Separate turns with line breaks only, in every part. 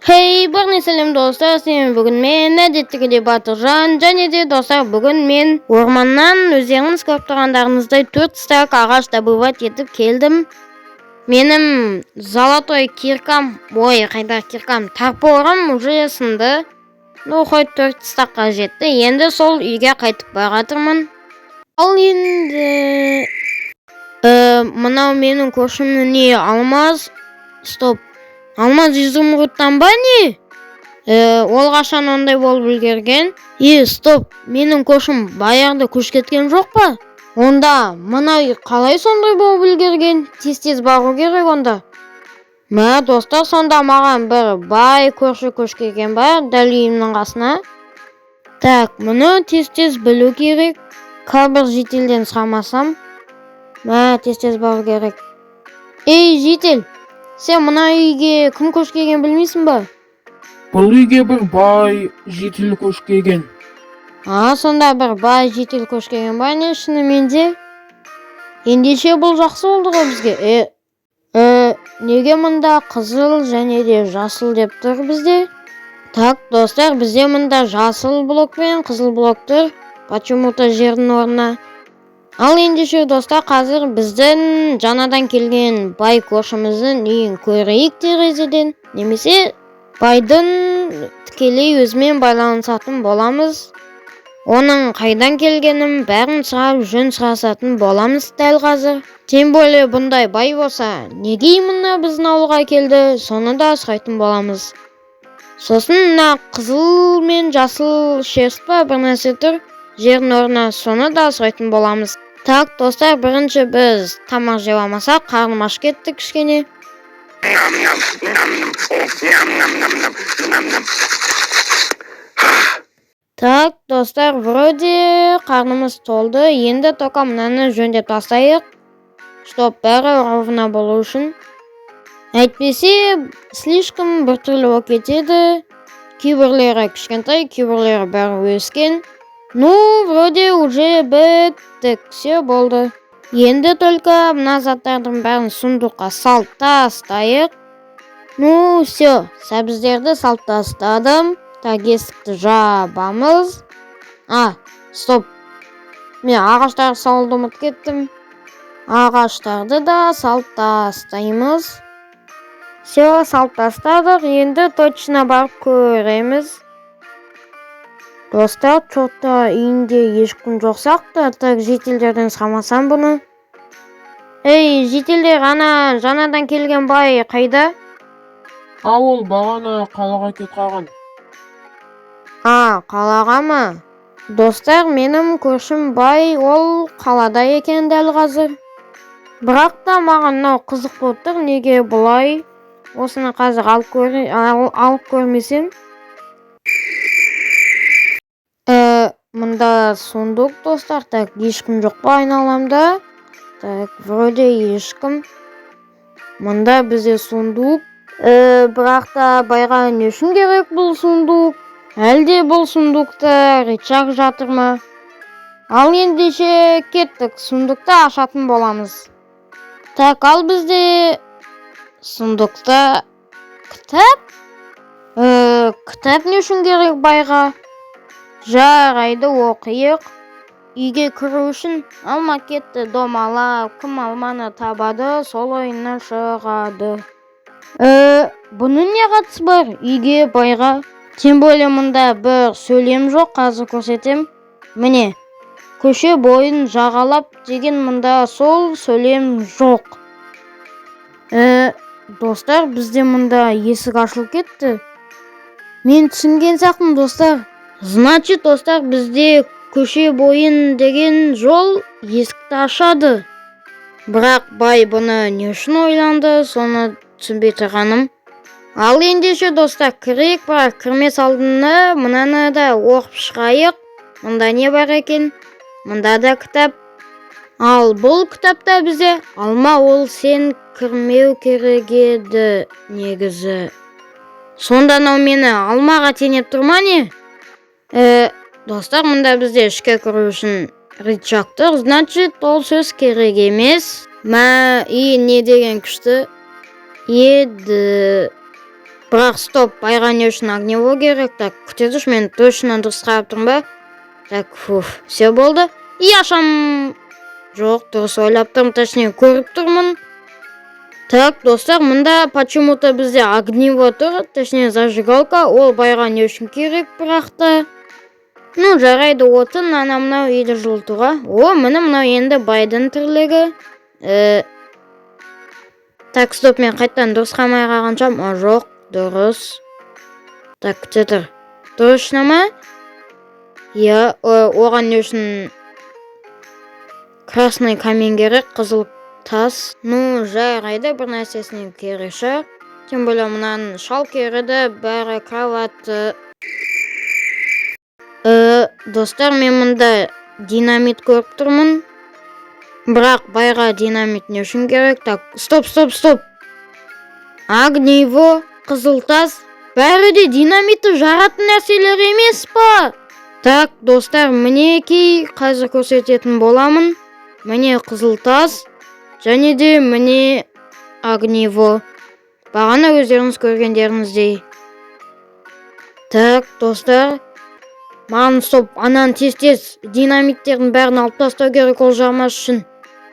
Hey, сәлем достар, сен бүгін мен әдеттегідей Батыржан, және де достар, бүгін мен орманнан өздеріңіз көріп тұрғандарыңыздай 4 стак ағаш добывать етіп келдім. Менің золотой киркам, қайда киркам, топорым уже сынды. Хоть 4 стакқа жетті. Енді сол үйге қайтып баратырмын. Ал енді мынау менің көршімнің не алмаз? Стоп. Алмаз изумрудтан ба не? Ол қашан ондай болып үлгерген? Стоп, менің көршім баяғыда көшіп кеткен жоқ па? Онда мынау қалай сондай болып үлгерген? Тез бару керек онда. Мә достар, сонда маған бір бай көрші көшіп келген ба, дәл үйімнің қасына. Так, мұны тез білу керек. Қабір жителден сұрамасам. Мә тез бару керек. Ей, жител! Сен мына үйге кім көшіп келген білмейсің ба?
Бұл үйге бір бай житель көшіп келген.
Сонда бір бай житель көшіп келген ба не шынымен де? Ендеше бұл жақсы болды ғой бізге. Неге мұнда қызыл және де жасыл деп тұр бізде? Так, достар, бізде мұнда жасыл блок пен қызыл блок тұр. Почему-то жердің орнына. Ал ендеше достар, қазір біздің жаңадан келген бай көршіміздің үйін көрейік терезеден. Немесе байдың тікелей өзімен байланысатын боламыз. Оның қайдан келгенін бәрін сұрап жөн сұрасатын боламыз дәл қазір. Тем более бұндай бай болса, неге мына біздің ауылға келді, соны да сұрайтын боламыз. Сосын мына қызыл мен жасыл шерсть па бір нәрсе тұр, жердің орнына, соны да сұрайтын боламыз. Так, достар, бірінші біз тамақ жеп алмасақ, қарным аш кетті кішкене. Так, достар, вроде қарнымыз толды. Енді тоқа мынаны жөндеп тастайық. Чтоб бәрі ровно болу үшін. Әйтпесе, слишком біртүрлі болып кетеді. Кейбірлері кішкентай, кейбірлері бәрі өскен. Вроде уже біттік, все болды. Енді только мына заттардың бәрін сундукқа салып тастайық. Все, сәбіздерді салып тастадым. Так, есікті жабамыз. Стоп. Мен ағаштарды салуды ұмытып кеттім. Ағаштарды да салып тастаймыз. Все, салып тастадық. Енді точно барып көреміз. Достар, чотта үйінде ешкім жоқсақ та, так жителдерден сұрамасам бұны. Ей, жителдер, ана жаңадан келген бай қайда?
Ол бағана қалаға кетіп қалған.
Қалаға ма? Достар, менің көршім бай, ол қалада екен дәл қазір. Бірақ та маған мынау қызық болып тұр, неге бұлай? Осыны қазір алып көрмесем. Мұнда сундук, достар. Так, ешкім жоқ па айналамда? Так, вроде ешкім. Мұнда бізде сундук. Бірақ та байға не үшін керек бұл сундук? Әлде бұл сундукта рычаг жатыр ма? Ал ендеше кеттік, сундукты ашатын боламыз. Так, ал бізде сундукта кітап? Кітап не үшін керек байға? Жарайды, оқиық. Үйге кіру үшін алма кетті домалап, кім алманы табады, сол ойыннан шығады. Бұның не қатысы бар үйге байға? Тем более мұнда бір сөйлем жоқ, қазір көрсетем. Міне, көше бойын жағалап деген мұнда сол сөйлем жоқ. Достар, бізде мұнда есік ашылып кетті. Мен түсінген сияқтымын, достар. Значит, достар, бізде көше бойын деген жол есікті ашады. Бірақ бай бұны не үшін ойланды, соны түсінбей тұрғаным. Ал ендеше, достар, кірейік бар, кірмес алдында мұнаны да оқып шығайық. Мұнда не бар екен? Мұнда да кітап. Ал бұл кітапта бізде алма, ол сен кірмеу керек еді негізі. Сонда мені алмаға теңеп тұрма не? Достар, мұнда бізде ішке кіру үшін рычаг тұр, значит, ол сөз керек емес. Не деген күшті еді. Бірақ стоп, байға не үшін огнево керек? Так, күте тұршы, мен точно дұрыс қарап тұрмын ба? Так, все болды. И ашам. Жоқ, дұрыс ойлап тұрмын, точнее көріп тұрмын. Так, достар, мында почему-то бізде огнево тұр, точнее зажигалка. Ол байға не үшін керек бірақта? Ну, жарайды, отын ана мынау үйді жылытуға. О, міне мынау енді байдың тірлігі. Так, стоп, мен қайттан дұрыс қамай қағаншам. Жоқ, дұрыс. Так, күте тұр. Точно ма? Я, оған не үшін красный камень керек, қызыл тас. Ну, жарайды, бір нәрсесінен керек шығар. Тем более мынаның шал кереді, бәрі кроваты. Достар, мен мұнда динамит көріп тұрмын. Бірақ байға динамит не үшін керек? Так, стоп. Огнево, қызыл тас, бәрі де динамитті жаратын нәрселер емес па? Так, достар, мінекей қазір көрсететін боламын. Міне қызыл тас, және де міне огнево. Бағана өздеріңіз көргендеріңіздей. Так, достар, маған стоп, анан тез динамиттердің бәрін алып тастау керек ол жармас үшін.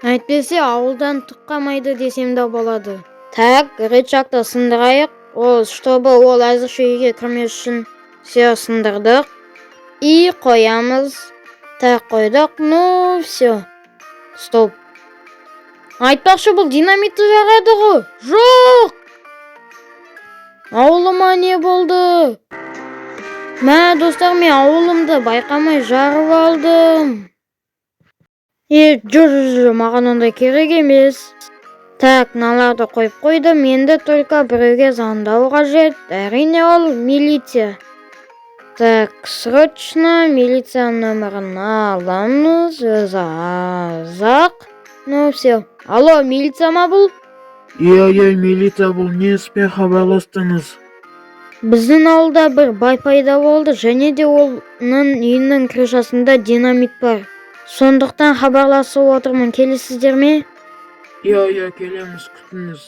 Әйтпесе ауылдан түк қалмайды десем де болады. Так, рычагты сындырайық. Чтобы ол әзірше үйге кірмес үшін все сындырдық. И қоямыз. Так, қойдық. Ну, все. Стоп. Айтпақшы, бұл динамитті жағады ғой. Жоқ! Ауылыма не болды? Мә, достар, мен ауылымды байқамай жарып алдым. Жүр, маған ондай керек емес. Так, мыналарды қойып қойдым. Енді только біреуге звондау қажет. Әрине ол милиция. Так, срочно милиция нөмірін аламыз. Өзі азақ. Ну, все. Алло, милиция ма бұл?
Иә, милиция бұл. Не іспен хабарластыңыз?
Біздің ауылда бір бай пайда болды, және де оның үйінің крышасында динамит бар. Сондықтан хабарласып отырмын, келесіздер ме?
Иә, келеміз, күтіңіз.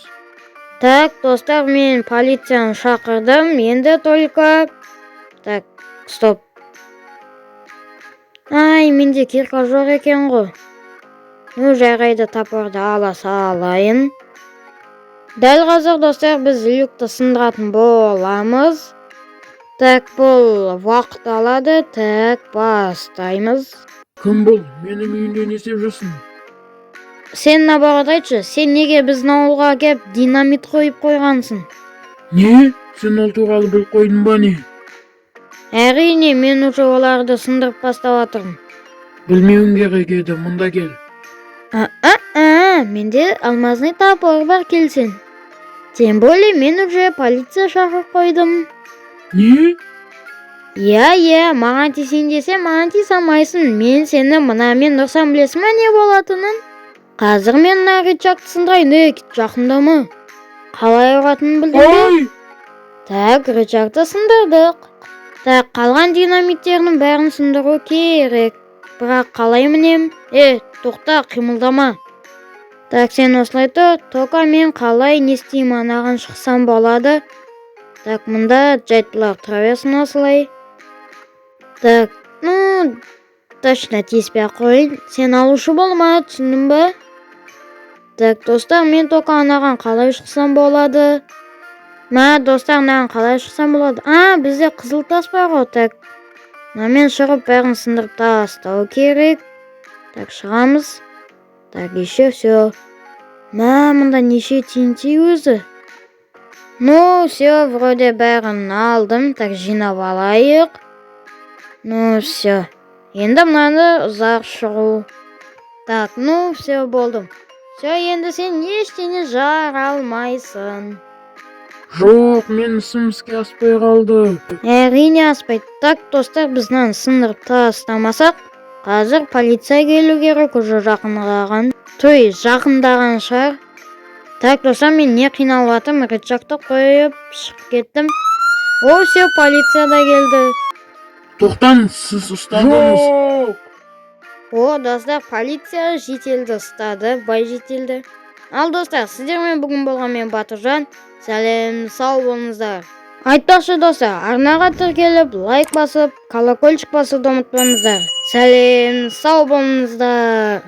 Так, достар, мен полицияны шақырдым. Енді только... Так, стоп. Ай, менде кирка жоқ екен ғой. Ну, жарайды, тапырды ала салайын. Дәл қазір, достар, біз люкті сындыратын боламыз. Так, бұл уақыт алады. Так, бастаймыз.
Кім бұл? Менің үйінде не істеп жүрсің?
Сен наоборот айтшы, сен неге біздің ауылға кеп динамит қойып қойғансың?
Не? Сен ол туралы біліп қойдың ба не?
Әрине, мен уже оларды сындырып бастап жатырмын.
Білмеуің керек еді, мұнда кел.
Менде алмазный топор бар, келсін. Тем более мен уже полиция шақырып қойдым.
Не?
Иә, маған тисең десе, маған тисе алмайсың. Мен сені мынамен ұрсам білесің ме не болатынын? Қазір мен мына рычагты сындырайын, жақындама. Қалай ұратынын білдің бе? Так, рычагты сындырдық. Так, қалған динамиттерінің бәрін сындыру керек. Бірақ қалай мінем? Тоқта, қимылдама. Так, сен осылай тұр, тоқа мен қалай не істеймін, анаған шықсам болады. Так, мұнда жайттылар травесін осылай. Так, точно тиіспей қойын. Сен алушы болма, түсіндің ба? Так, достар, мен тоқа анаған қалай шықсам болады? Достар, анаған қалай шықсам болады? Бізде қызыл тас бар ғой, так. Мен шығып бәрін сындырып тастау керек. Так, шығамыз. Так, еще все. Мұнда неше тинти өзі? Все, вроде бәрін алдым. Так, жинап алайық. Все. Енді мынаны ұзақ шығу. Так, все болдым. Все, енді сен ештеңе жара алмайсың.
Жоқ, мен ісім іске аспай қалды.
Әрине аспайды. Так, достар, біздің сындырып тастамасақ, қазір полиция келу керек, уже жақындаған. Жақындаған шығар. Так, достар, мен не қиналып жатырмын, рычагты қойып шығып кеттім. Все, полиция да келді.
Тоқтаңыз, сіз ұстадыңыз.
Достар, полиция жителді ұстады, бай жителді. Ал достар, сіздермен бүгін болған мен Батыржан. Сәлем, сау болыңыздар. Айтпақшы достар, арнаға тіркеліп, лайк басып, колокольчик басуды ұмытпаңыздар. Сәлем, сау болыңыздар.